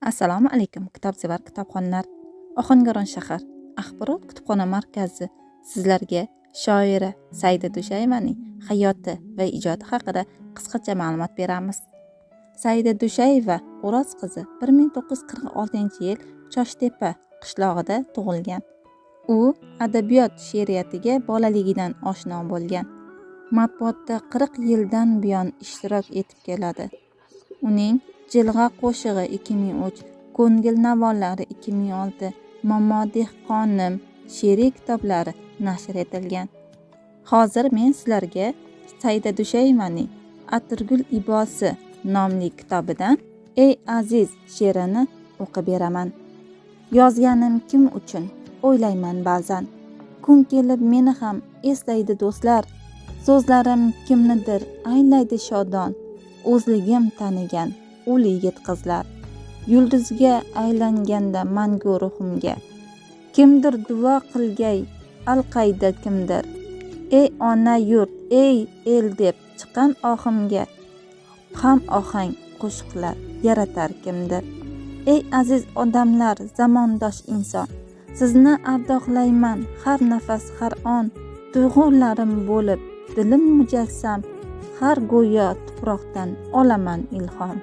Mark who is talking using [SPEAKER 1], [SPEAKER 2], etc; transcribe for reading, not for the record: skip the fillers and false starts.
[SPEAKER 1] Assalomu alaykum kitobsevar kitobxonlar. Ohangaron shahar axborot kutubxona markazi sizlarga shoira Saida Dushayevaning hayoti va ijodi haqida qisqacha ma'lumot beramiz. Saida Dushayeva O'roz qizi 1946-yil Choshtepa qishlog'ida tug'ilgan. U adabiyot she'riyatiga bolaligidan oshno bo'lgan. Matbuotda 40 yildan buyon ishtirok etib keladi. Uning Jilg'a qo'shig'i 2003, Ko'ngil navolari 2006, Momo dehqonim she'riy kitoblari nashr etilgan. Hozir men sizlarga Saida Dushayevaning Atirgul ibosi nomli kitobidan Ey aziz she'rini o'qib beraman. Yozganim kim uchun o'ylayman ba'zan. Kun kelib meni ham eslaydi do'stlar. So'zlarim kimnidir aylaydi shodon. O'zligim tanigan ul yigit qizlar. Yulduzga aylanganda mangu ruhimga. Kimdir duo qilgay alqayda kimdir. Ey ona yurt, ey el deb chiqqan ohimga. Ham ohang qo'shiqlar yaratar kimdir. Ey aziz odamlar, zamondosh inson. Sizni ardoqlayman har nafas har on. Tuyg'ularim bo'lib dilim mujassam. Har go'yo tuproqdan olaman ilhom.